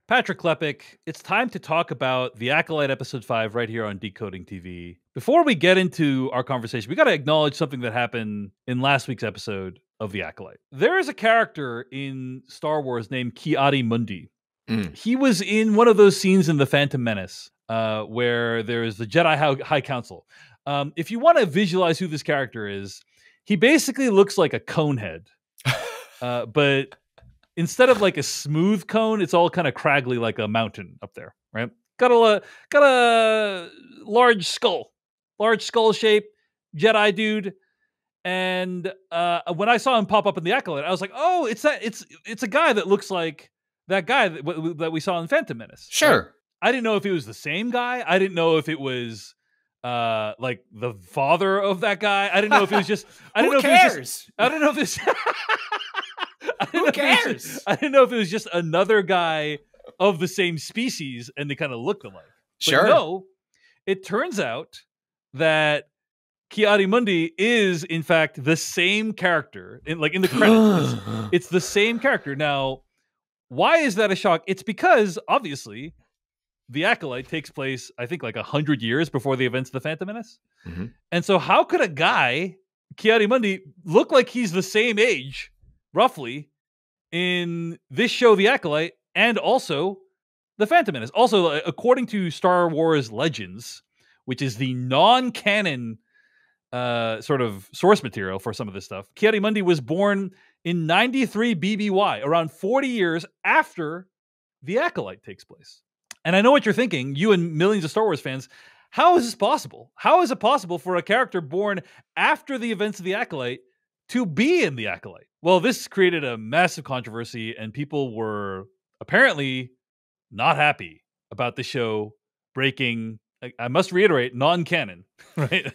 Patrick Klepek, it's time to talk about The Acolyte Episode 5 right here on Decoding TV. Before we get into our conversation, we got to acknowledge something that happened in last week's episode of The Acolyte. There is a character in Star Wars named Ki-Adi-Mundi. He was in one of those scenes in The Phantom Menace where there is the Jedi High Council. If you want to visualize who this character is, he basically looks like a cone head. But instead of like a smooth cone, it's all kind of craggly like a mountain up there, right? Got a large skull shape, Jedi dude. And when I saw him pop up in The Acolyte, I was like, oh, it's a guy that looks like that guy that we saw in Phantom Menace. Sure. Right? I didn't know if it was the same guy. I didn't know if it was like the father of that guy. I didn't know if it was just. Who cares? I don't know if it's. Who cares? I didn't know if it was just another guy of the same species and they kind of looked alike. Sure. But no, it turns out that Ki-Adi-Mundi is, in fact, the same character. In the credits, it's the same character. Now, why is that a shock? It's because, obviously, The Acolyte takes place, I think, like 100 years before the events of The Phantom Menace. Mm-hmm. And so how could a guy, Ki-Adi-Mundi, look like he's the same age, roughly, in this show, The Acolyte, and also The Phantom Menace? Also, according to Star Wars Legends, which is the non-canon sort of source material for some of this stuff, Ki-Adi-Mundi was born in 93 BBY, around 40 years after The Acolyte takes place. And I know what you're thinking, you and millions of Star Wars fans. How is this possible? How is it possible for a character born after the events of The Acolyte to be in The Acolyte? Well, this created a massive controversy, and people were apparently not happy about the show breaking, I must reiterate, non-canon, right?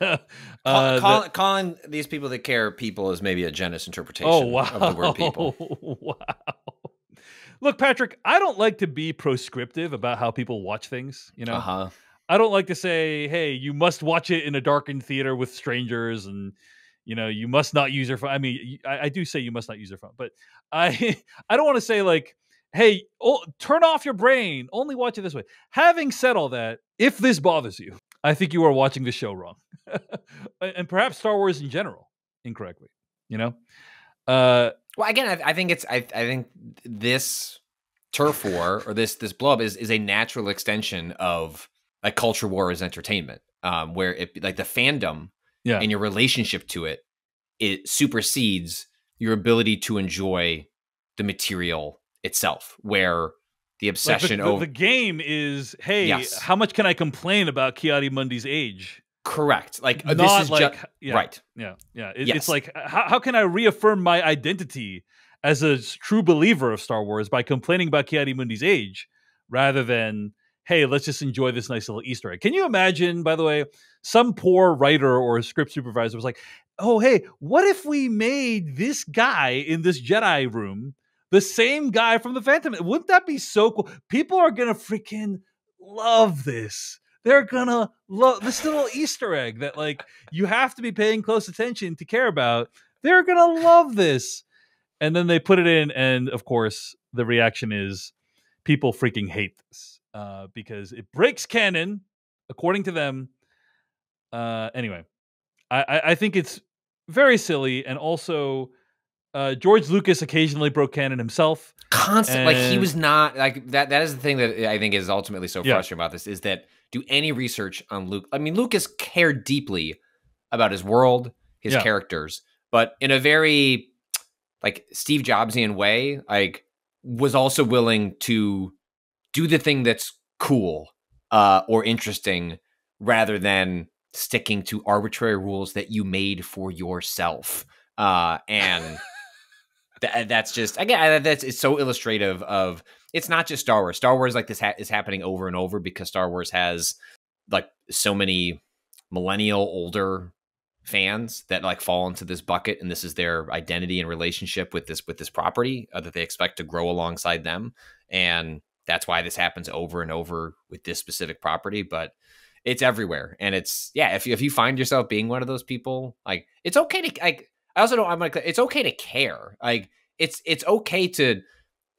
Calling these people that care people is maybe a generous interpretation of the word people. Wow. Look, Patrick, I don't like to be proscriptive about how people watch things, you know? Uh-huh. I don't like to say, hey, you must watch it in a darkened theater with strangers and, you know, you must not use your phone. I mean, I do say you must not use your phone, but I don't want to say like, hey, turn off your brain, only watch it this way. Having said all that, if this bothers you, I think you are watching the show wrong. And perhaps Star Wars in general incorrectly, you know? Well, again, I think I think this turf war or this blow up is a natural extension of a culture war as entertainment, where it like the fandom and your relationship to it supersedes your ability to enjoy the material itself. Where the obsession like the game is, hey, yes. How much can I complain about Ki-Adi-Mundi's age? Correct. Like Not this is like, right. Yeah. Yes. It's like, how can I reaffirm my identity as a true believer of Star Wars by complaining about Ki-Adi-Mundi's age rather than, hey, let's just enjoy this nice little Easter egg. Can you imagine, by the way, some poor writer or script supervisor was like, oh, hey, what if we made this guy in this Jedi room the same guy from the Phantom? Wouldn't that be so cool? People are going to freaking love this. They're gonna love this little Easter egg that like you have to be paying close attention to care about. They're gonna love this. And then they put it in, and of course, the reaction is people freaking hate this because it breaks canon, according to them. Anyway, I think it's very silly, and also George Lucas occasionally broke canon himself. Constantly, like he was not like that. That is the thing that I think is ultimately so frustrating about this is that do any research on Luke. I mean, Lucas cared deeply about his world, his characters, but in a very like Steve Jobsian way, like was also willing to do the thing that's cool or interesting rather than sticking to arbitrary rules that you made for yourself. And that's just, again, it's so illustrative of, it's not just Star Wars. Star Wars like this is happening over and over because Star Wars has like so many millennial older fans that like fall into this bucket, and this is their identity and relationship with this property that they expect to grow alongside them. And that's why this happens over and over with this specific property, but it's everywhere. And it's, if you find yourself being one of those people, like it's okay to like, I also don't, I'm like, it's okay to care. Like it's okay to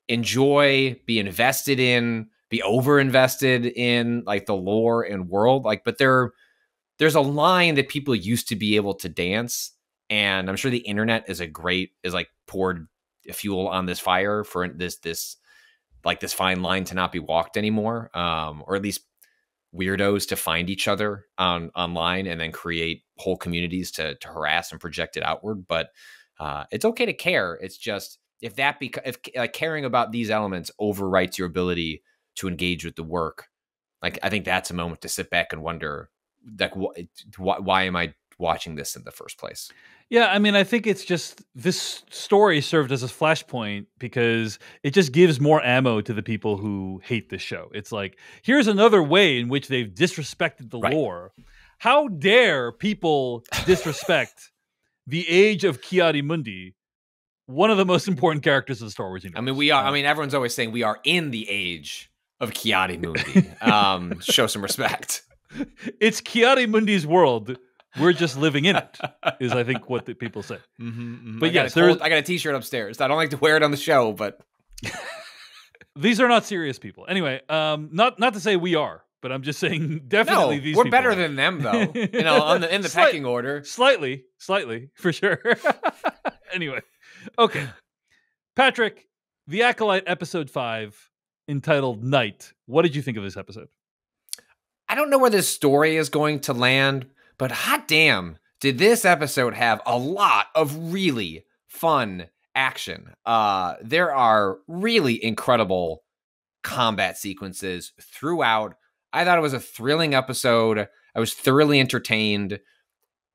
enjoy, be invested in, be over invested in like the lore and world. Like, but there's a line that people used to be able to dance, and I'm sure the internet is like poured fuel on this fire for this fine line to not be walked anymore, or at least weirdos to find each other online and then create whole communities to harass and project it outward. But it's okay to care. It's just if caring about these elements overwrites your ability to engage with the work, like I think that's a moment to sit back and wonder, like, why am I watching this in the first place? Yeah, I mean, I think it's just this story served as a flashpoint because it just gives more ammo to the people who hate this show. It's like, here's another way in which they've disrespected the lore. How dare people disrespect the age of Ki-Adi-Mundi, one of the most important characters of the Star Wars universe? I mean, we are. I mean, everyone's always saying we are in the age of Ki-Adi-Mundi. Show some respect. It's Ki-Adi-Mundi's world. We're just living in it, is I think what the people say. But yes, I got a T-shirt upstairs. I don't like to wear it on the show, but these are not serious people. Anyway, not to say we are, but I'm just saying definitely these. We're people better are. than them, though. You know, in the pecking order, slightly for sure. Anyway, okay, Patrick, The Acolyte episode 5, entitled "Night." What did you think of this episode? I don't know where this story is going to land. But hot damn, did this episode have a lot of really fun action. There are really incredible combat sequences throughout. I thought it was a thrilling episode. I was thoroughly entertained.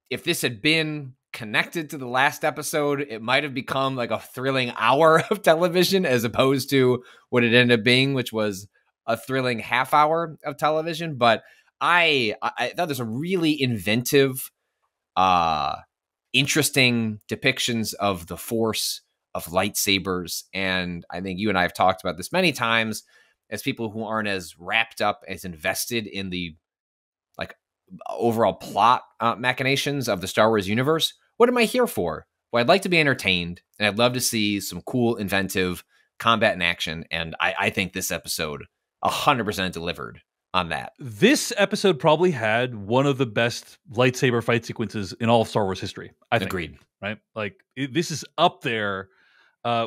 If this had been connected to the last episode, it might have become like a thrilling hour of television as opposed to what it ended up being, which was a thrilling half hour of television. But I thought there's a really inventive, interesting depictions of the Force, of lightsabers. And I think you and I have talked about this many times as people who aren't as wrapped up, as invested in the like overall plot machinations of the Star Wars universe. What am I here for? Well, I'd like to be entertained, and I'd love to see some cool, inventive combat in action. And I think this episode 100% delivered on that. This episode probably had one of the best lightsaber fight sequences in all of Star Wars history. I think. Agreed. Right? Like this is up there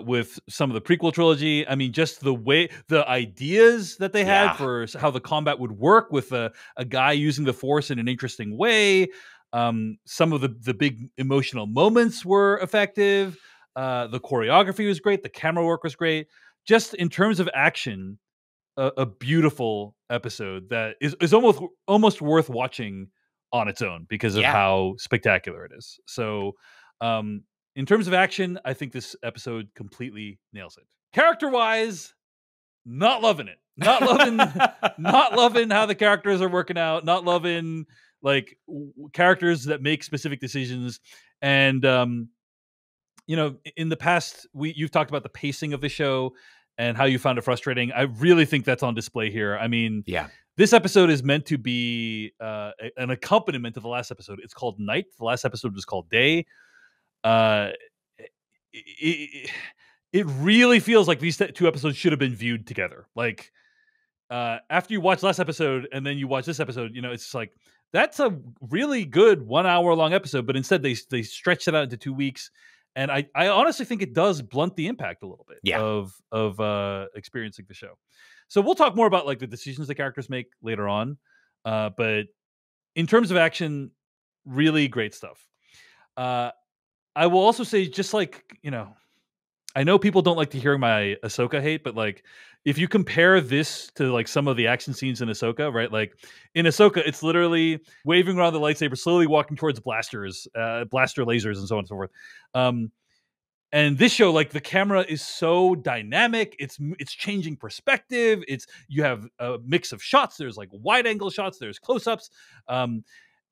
with some of the prequel trilogy. I mean, just the way, the ideas that they had for how the combat would work with a guy using the Force in an interesting way. Some of the big emotional moments were effective. The choreography was great. The camera work was great. Just in terms of action, a beautiful episode that is almost worth watching on its own because of how spectacular it is. So, in terms of action, I think this episode completely nails it. Character-wise, not loving it. Not loving how the characters are working out. Not loving like characters that make specific decisions. And you know, in the past, you've talked about the pacing of the show and how you found it frustrating. I really think that's on display here. I mean, this episode is meant to be an accompaniment to the last episode. It's called Night. The last episode was called Day. It really feels like these two episodes should have been viewed together. Like after you watch last episode and then you watch this episode, you know, it's like that's a really good 1 hour long episode, but instead they stretched it out into 2 weeks. And I honestly think it does blunt the impact a little bit of experiencing the show. So we'll talk more about like the decisions the characters make later on. But in terms of action, really great stuff. I will also say, just like, you know, I know people don't like to hear my Ahsoka hate, but like if you compare this to like some of the action scenes in Ahsoka, right? Like in Ahsoka, it's literally waving around the lightsaber, slowly walking towards blasters, blaster lasers, and so on and so forth. And this show, like the camera is so dynamic. It's changing perspective. You have a mix of shots. There's like wide angle shots. There's close ups.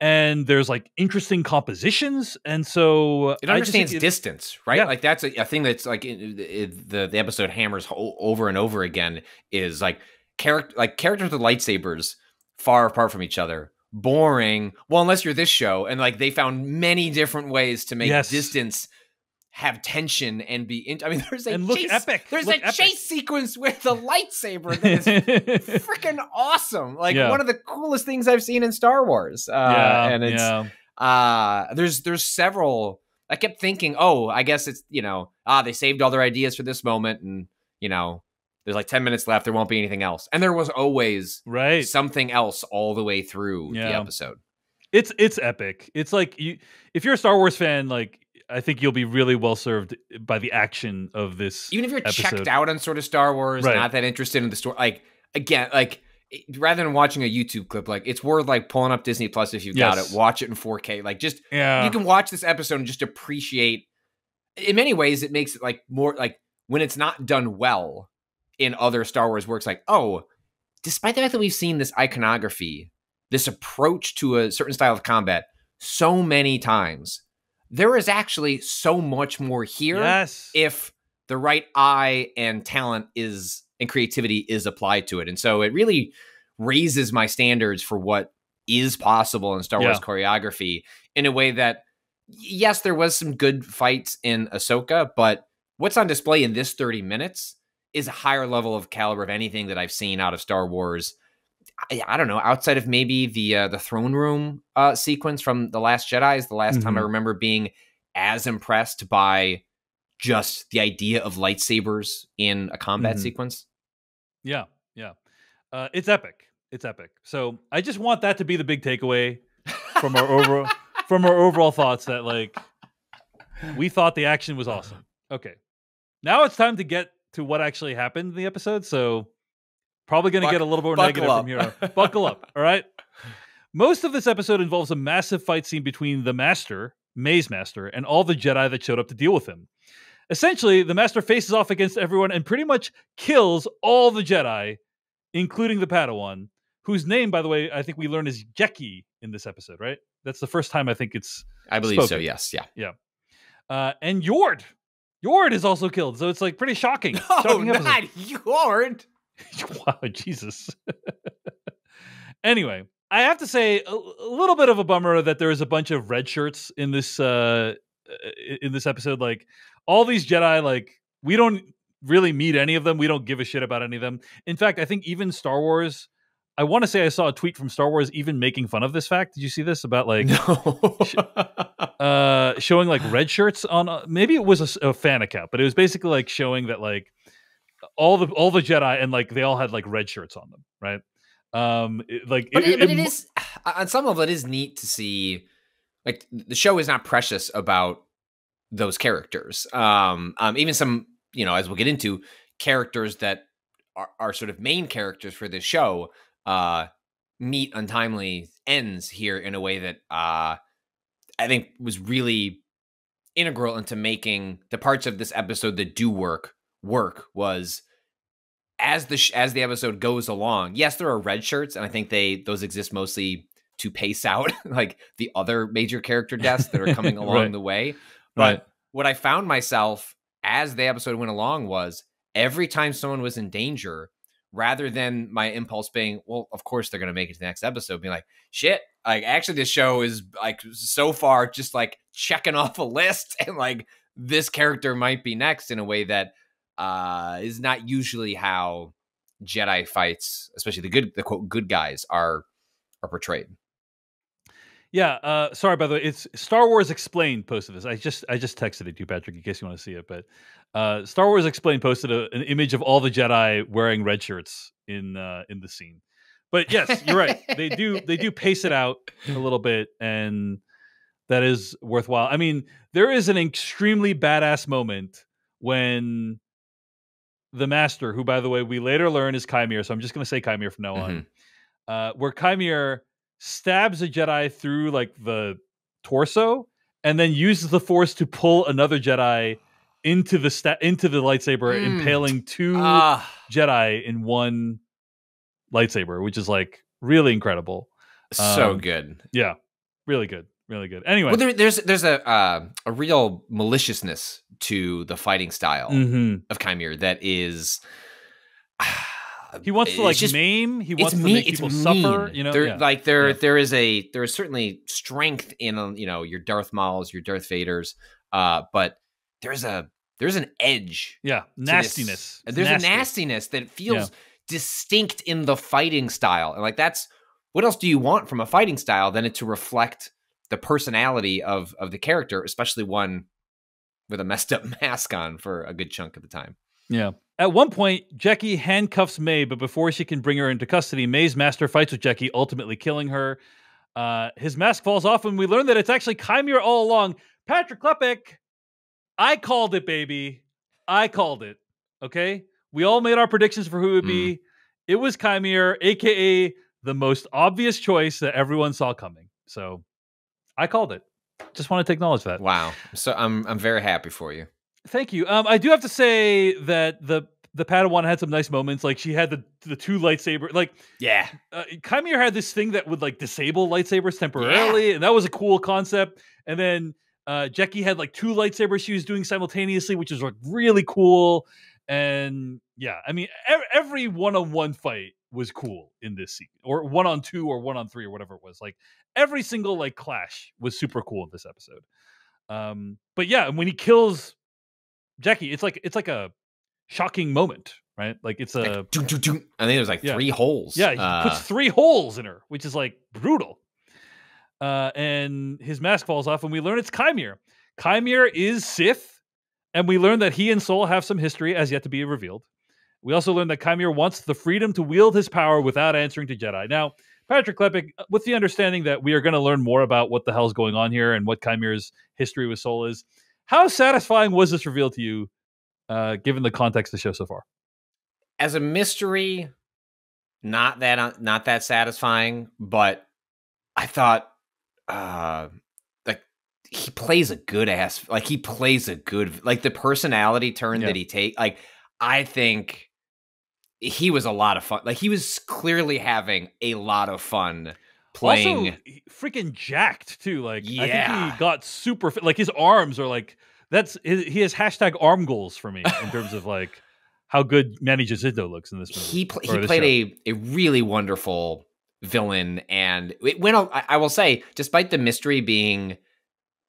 And there's like interesting compositions, and so it understands distance, right? Yeah. Like that's a thing that's like the episode hammers over and over again is like characters with lightsabers far apart from each other, boring. Well, unless you're this show, and like they found many different ways to make distance have tension and be I mean, there's a and look chase, epic. There's look a epic. chase sequence with the lightsaber that is freaking awesome. Like one of the coolest things I've seen in Star Wars. And it's there's several. I kept thinking, oh, I guess it's they saved all their ideas for this moment, and there's like 10 minutes left. There won't be anything else, and there was always something else all the way through the episode. It's epic. It's like if you're a Star Wars fan, like I think you'll be really well served by the action of this. Even if you're episode. checked out on sort of Star Wars, not that interested in the story, like again, like rather than watching a YouTube clip, like it's worth like pulling up Disney Plus if you've got it, watch it in 4K. Like just you can watch this episode and just appreciate. In many ways, it makes it like more like when it's not done well in other Star Wars works. Like, oh, despite the fact that we've seen this iconography, this approach to a certain style of combat so many times, there is actually so much more here if the right eye and talent and creativity is applied to it. And so it really raises my standards for what is possible in Star Wars choreography in a way that, yes, there was some good fights in Ahsoka, but what's on display in this 30 minutes is a higher level of caliber of anything that I've seen out of Star Wars. I don't know, outside of maybe the throne room sequence from The Last Jedi is the last time I remember being as impressed by just the idea of lightsabers in a combat sequence. Yeah. It's epic. It's epic. So I just want that to be the big takeaway from our overall thoughts, that like we thought the action was awesome. Okay. Now it's time to get to what actually happened in the episode. So probably going to get a little more negative from here. Buckle up. All right. Most of this episode involves a massive fight scene between the Master, Maze Master, and all the Jedi that showed up to deal with him. Essentially, the Master faces off against everyone and pretty much kills all the Jedi, including the Padawan, whose name, by the way, I think we learn is Jeki in this episode, right? That's the first time I think it's I believe spoken. So, yes. Yeah. And Yord. Yord is also killed, so it's like pretty shocking. No, shocking not Yord. Wow, Jesus. Anyway, I have to say a little bit of a bummer that there is a bunch of red shirts in this episode. Like all these Jedi, like we don't really meet any of them. We don't give a shit about any of them. In fact, I think even Star Wars, I want to say I saw a tweet from Star Wars even making fun of this fact. Did you see this about like showing like red shirts on? Maybe it was a fan account, but it was basically like showing that like all the Jedi and like they all had like red shirts on them, right? It is on some level it is neat to see like the show is not precious about those characters. Even some, as we'll get into, characters that are sort of main characters for this show meet untimely ends here in a way that I think was really integral into making the parts of this episode that do work was as the episode goes along. Yes, there are red shirts, and I think those exist mostly to pace out like the other major character deaths that are coming along the way. But what I found myself as the episode went along was every time someone was in danger, rather than my impulse being, well, of course they're going to make it to the next episode, being like, shit, like actually this show is like so far just like checking off a list, and like this character might be next in a way that is not usually how Jedi fights, especially the quote good guys, are portrayed. Yeah. Sorry, by the way, it's Star Wars Explained posted this. I just texted it to you, Patrick, in case you want to see it. But Star Wars Explained posted an image of all the Jedi wearing red shirts in the scene. But yes, you're right. They do pace it out a little bit, and that is worthwhile. I mean, there is an extremely badass moment when the Master, who, by the way, we later learn is Chimere, so I'm just going to say Chimere from now on, where Chimere stabs a Jedi through like the torso and then uses the Force to pull another Jedi into the lightsaber, impaling two Jedi in one lightsaber, which is like really incredible. So good. Yeah, really good. Really good. Anyway, well, there's a real maliciousness to the fighting style of Chimere that is. He wants to like maim. He wants to make people suffer. There is certainly strength in your Darth Mauls, your Darth Vaders, but there's an edge. Yeah, nastiness. There's a nastiness that feels distinct in the fighting style. And like, that's, what else do you want from a fighting style than it to reflect the personality of the character, especially one with a messed up mask on for a good chunk of the time. Yeah. At one point, Jackie handcuffs May, but before she can bring her into custody, May's master fights with Jackie, ultimately killing her. His mask falls off, and we learn that it's actually Chimera all along. Patrick Klepek, I called it, baby. I called it. Okay? We all made our predictions for who it would be. It was Chimera, a.k.a. the most obvious choice that everyone saw coming. So I called it. Just wanted to acknowledge that. Wow. So I'm very happy for you. Thank you. I do have to say that the Padawan had some nice moments. Like, she had the two lightsaber. Like, yeah, Chimera had this thing that would like disable lightsabers temporarily, and that was a cool concept. And then Jackie had like two lightsabers she was doing simultaneously, which is like really cool. And yeah, I mean, every one-on-one fight was cool in this scene, or 1-on-2 or 1-on-3 or whatever it was. Like, every single like clash was super cool in this episode. But yeah, when he kills Jackie, it's like a shocking moment, right? Like, it's a like, I think there's like 3 holes. Yeah, he puts 3 holes in her, which is like brutal. And his mask falls off, and we learn it's Chimera. Chimera is Sith, and we learn that he and Soul have some history as yet to be revealed. We also learn that Chimera wants the freedom to wield his power without answering to Jedi. Now, Patrick Klepek, with the understanding that we are going to learn more about what the hell's going on here and what Chimera's history with Soul is, how satisfying was this reveal to you, given the context of the show so far? As a mystery, not that satisfying, but I thought, like, he plays a good ass, like, the personality turn that he takes. Like, I think he was a lot of fun. Like, he was clearly having a lot of fun playing. Also, freaking jacked too. Like, I think he got super fit. Like, his arms are like, he has hashtag arm goals for me in terms of like how good Manny Jacinto looks in this movie. He played a really wonderful villain, and it went. I will say, despite the mystery being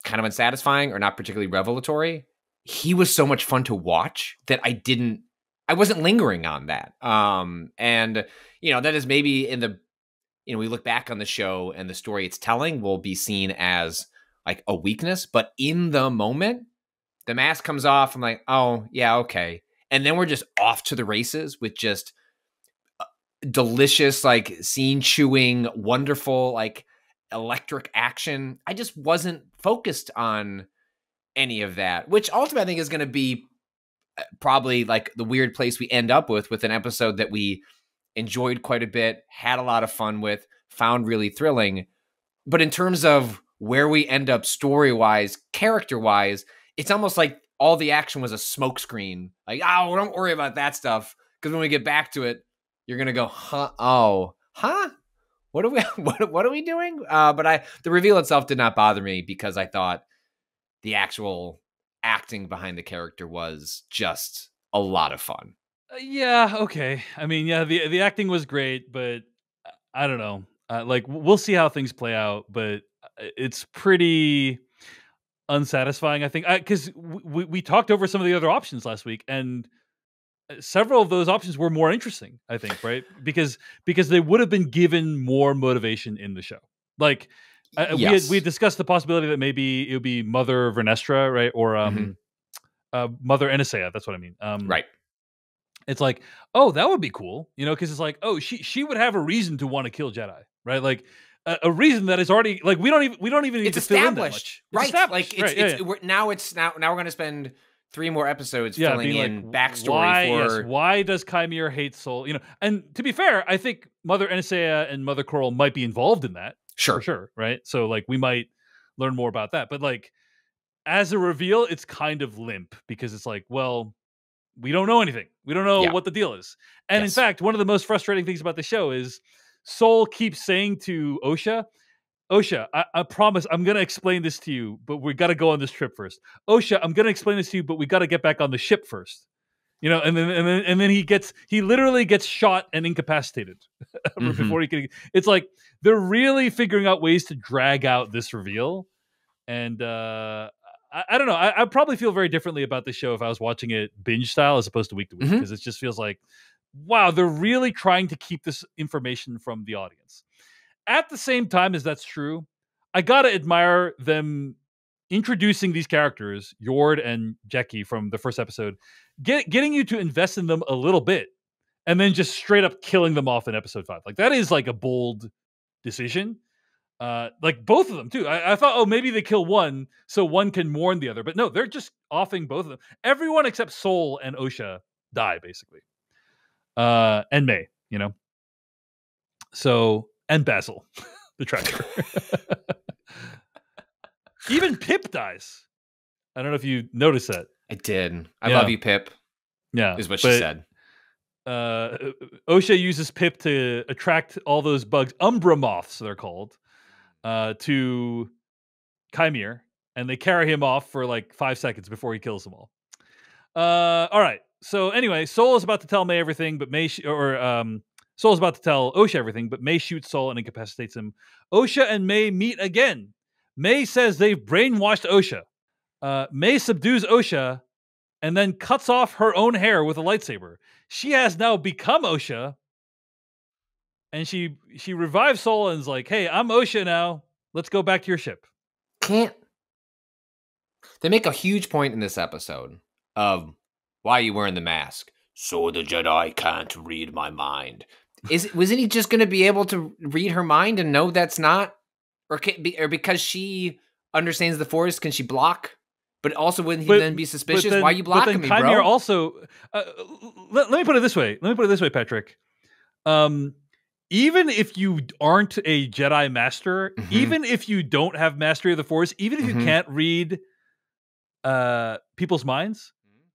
kind of unsatisfying or not particularly revelatory, he was so much fun to watch that I wasn't lingering on that. And that is maybe we look back on the show and the story it's telling will be seen as like a weakness, but in the moment, the mask comes off. I'm like, oh yeah, okay. And then we're just off to the races with just delicious, like, scene chewing, wonderful, like, electric action. I just wasn't focused on any of that, which ultimately I think is going to be probably like the weird place we end up with an episode that we enjoyed quite a bit, had a lot of fun with, found really thrilling. But in terms of where we end up story-wise, character-wise, it's almost like all the action was a smokescreen. Like, oh, don't worry about that stuff, because when we get back to it, you're gonna go, huh? Oh, huh? What are we doing? But the reveal itself did not bother me, because I thought the actual acting behind the character was just a lot of fun. Yeah, okay. I mean, yeah, the acting was great, but I don't know. Like, we'll see how things play out, but it's pretty unsatisfying, I think, because we talked over some of the other options last week, and several of those options were more interesting, I think, right? Because they would have been given more motivation in the show. Like, we had discussed the possibility that maybe it would be Mother Vernestra, right? Or Mother Enisea, that's what I mean. Right. It's like, oh, that would be cool, because it's like, oh, she would have a reason to want to kill Jedi, right? Like, a reason that is already, like, we don't even need to fill in that much. Right. Like, now we're going to spend 3 more episodes filling in like, backstory why does Chimera hate Soul? And to be fair, I think Mother Enisea and Mother Coral might be involved in that. For sure, right? So, like, we might learn more about that. But, like, as a reveal, it's kind of limp, because it's like, well, we don't know anything. We don't know what the deal is. And in fact, one of the most frustrating things about the show is Soul keeps saying to Osha, I promise I'm going to explain this to you, but we got to go on this trip first. Osha, I'm going to explain this to you, but we got to get back on the ship first. And then he literally gets shot and incapacitated before he can. It's like they're really figuring out ways to drag out this reveal, and I don't know. I probably feel very differently about this show if I was watching it binge style as opposed to week to week, because it just feels like, wow, they're really trying to keep this information from the audience. At the same time as that's true, I gotta admire them introducing these characters, Yord and Jackie from the first episode, getting you to invest in them a little bit, and then just straight up killing them off in episode 5. Like, that is like a bold decision. Like both of them too. I thought, oh, maybe they kill one so one can mourn the other, but no, they're just offing both of them. Everyone except Sol and Osha die basically, and May, So, and Basil, the tracker. Even Pip dies. I don't know if you noticed that. I did. I love you, Pip. Yeah, is what she said. Osha uses Pip to attract all those bugs, Umbra moths, they're called, to Chimere, and they carry him off for like 5 seconds before he kills them all. All right. So anyway, Sol is about to tell May everything, but Sol is about to tell Osha everything, but May shoots Sol and incapacitates him. Osha and May meet again. May says they've brainwashed Osha. May subdues Osha and then cuts off her own hair with a lightsaber. She has now become Osha, and she revives Sol and is like, "Hey, I'm Osha now. Let's go back to your ship." They make a huge point in this episode of why are you wearing the mask? So the Jedi can't read my mind. Wasn't he just going to be able to read her mind and know that's not, or because she understands the Force, can she block? But also, wouldn't he then be suspicious? Why are you blocking me, bro? Chimere also, let me put it this way. Patrick. Even if you aren't a Jedi master, even if you don't have mastery of the Force, even if you can't read people's minds,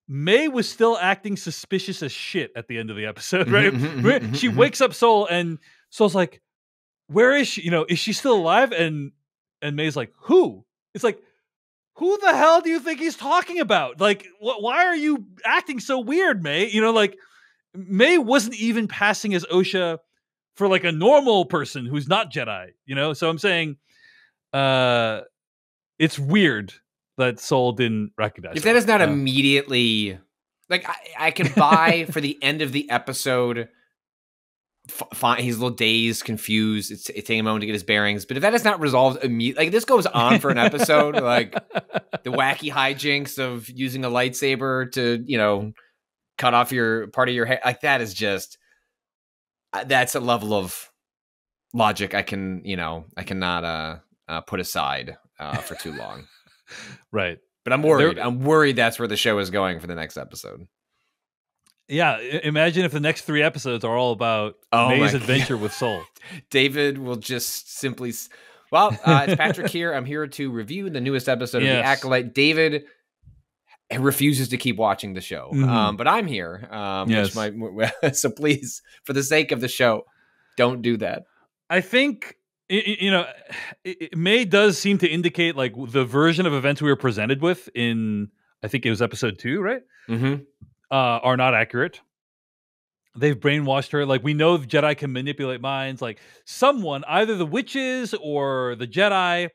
May was still acting suspicious as shit at the end of the episode, right? She wakes up Sol, and Sol's like, "Where is she? Is she still alive?" And May's like, "Who?" It's like, who the hell do you think he's talking about? Like, why are you acting so weird, May? Like, May wasn't even passing as Osha for like a normal person who's not Jedi, So I'm saying, it's weird that Sol didn't recognize. If that is not immediately, like, I can buy for the end of the episode. Fine, he's a little dazed, confused. It's taking a moment to get his bearings. But if that is not resolved immediately, like this goes on for an episode, like the wacky hijinks of using a lightsaber to, cut off your part of your hair, like that is just, that's a level of logic I cannot put aside for too long. Right. But I'm worried. I'm worried that's where the show is going for the next episode. Yeah, imagine if the next 3 episodes are all about May's adventure with Sol. David will just simply... Well, it's Patrick here. I'm here to review the newest episode of The Acolyte. David refuses to keep watching the show, but I'm here. Yes. So please, for the sake of the show, don't do that. I think, May does seem to indicate like the version of events we were presented with in, I think it was episode 2, right? Are not accurate. They've brainwashed her. Like, we know the Jedi can manipulate minds. Like, someone, either the witches or the Jedi,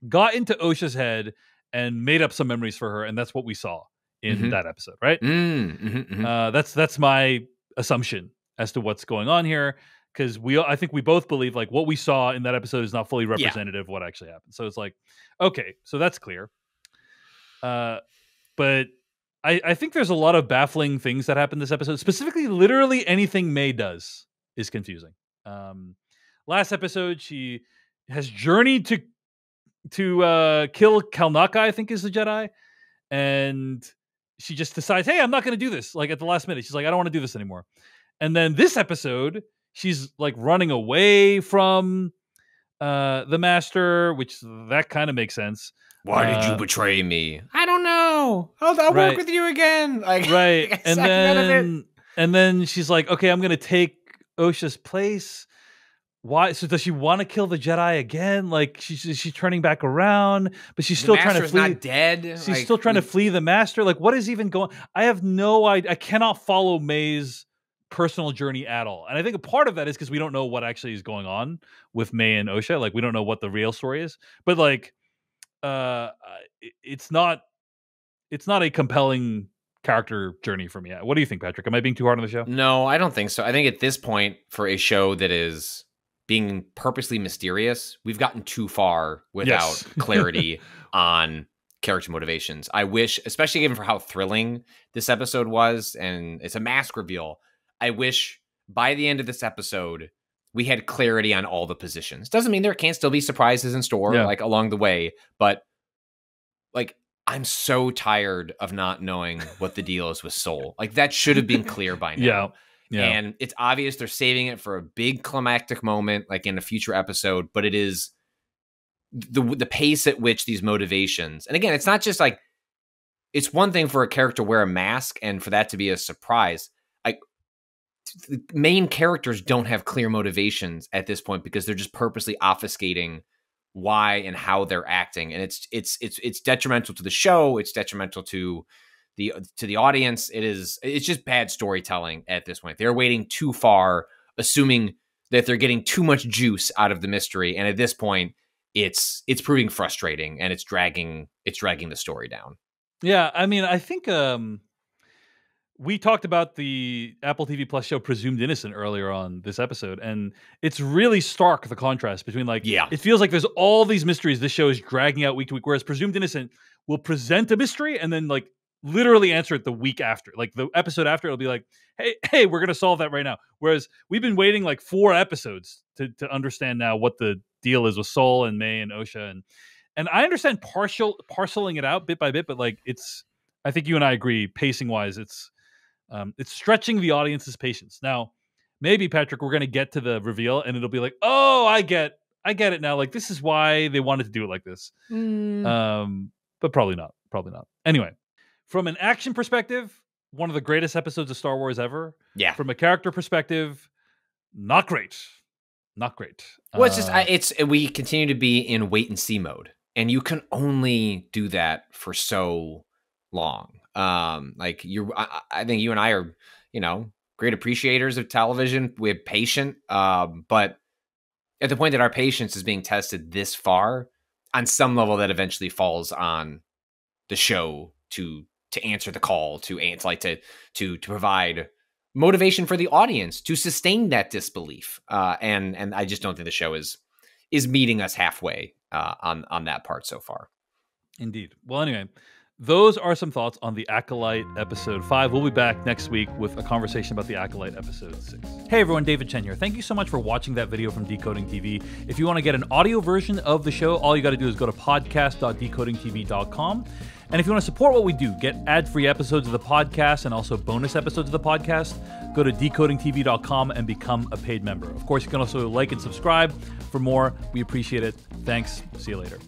got into Osha's head and made up some memories for her, and that's what we saw in that episode, right? That's my assumption as to what's going on here, because I think we both believe like what we saw in that episode is not fully representative of what actually happened. So it's like, okay, so that's clear. But I think there's a lot of baffling things that happen this episode. Specifically, literally anything May does is confusing. Last episode, she has journeyed to kill Kalnaka, I think is the Jedi, and she just decides, hey, I'm not going to do this. Like at the last minute, she's like, I don't want to do this anymore. And then this episode, she's like running away from the Master, which that kind of makes sense. Why did you betray me? I don't know. I'll work with you again. Like, right. And then she's like, okay, I'm going to take Osha's place. Why? So does she want to kill the Jedi again? Like she's turning back around, but she's still trying to flee. Not dead. She's still trying to flee the Master. Like, what is even going? I have no idea. I cannot follow May's personal journey at all. And I think a part of that is because we don't know what actually is going on with May and Osha. Like, we don't know what the real story is. But like, it's not a compelling character journey for me. What do you think, Patrick? Am I being too hard on the show? No, I don't think so. I think at this point, for a show that is being purposely mysterious, we've gotten too far without clarity on character motivations. I wish, especially given for how thrilling this episode was, and it's a mask reveal, I wish by the end of this episode, we had clarity on all the positions. Doesn't mean there can't still be surprises in store, like along the way, but like, I'm so tired of not knowing what the deal is with Soul. Like, that should have been clear by now. Yeah. And it's obvious they're saving it for a big climactic moment, like in a future episode, but it is the pace at which these motivations, and again, it's not just like, it's one thing for a character to wear a mask and for that to be a surprise. Like, the main characters don't have clear motivations at this point because they're just purposely obfuscating why and how they're acting, and it's detrimental to the show. It's detrimental to the audience. It's just bad storytelling at this point. They're waiting too far, assuming that they're getting too much juice out of the mystery, and at this point, it's proving frustrating, and it's dragging the story down. Yeah, I mean, I think we talked about the Apple TV Plus show Presumed Innocent earlier on this episode, and it's really stark, the contrast between, like, it feels like there's all these mysteries this show is dragging out week to week, whereas Presumed Innocent will present a mystery and then, like, literally answer it the week after. Like, the episode after, it'll be like, hey, we're going to solve that right now. Whereas we've been waiting, like, 4 episodes to understand now what the deal is with Soul and May and Osha. And I understand parceling it out bit by bit, but, like, I think you and I agree, pacing-wise, it's stretching the audience's patience. Now, maybe, Patrick, we're going to get to the reveal and it'll be like, oh, I get it now. Like, this is why they wanted to do it like this. But probably not. Anyway, from an action perspective, one of the greatest episodes of Star Wars ever. Yeah. From a character perspective, not great. Well, we continue to be in wait and see mode, and you can only do that for so long. I think you and I are, great appreciators of television. We're patient, but at the point that our patience is being tested this far, on some level, that eventually falls on the show to answer the call, to provide motivation for the audience to sustain that disbelief. And I just don't think the show is meeting us halfway on that part so far. Indeed. Well, anyway, those are some thoughts on the Acolyte episode 5. We'll be back next week with a conversation about the Acolyte episode 6. Hey everyone, David Chen here. Thank you so much for watching that video from Decoding TV. If you want to get an audio version of the show, all you got to do is go to podcast.decodingtv.com. And if you want to support what we do, get ad-free episodes of the podcast and also bonus episodes of the podcast, go to decodingtv.com and become a paid member. Of course, you can also like and subscribe for more. We appreciate it. Thanks. See you later.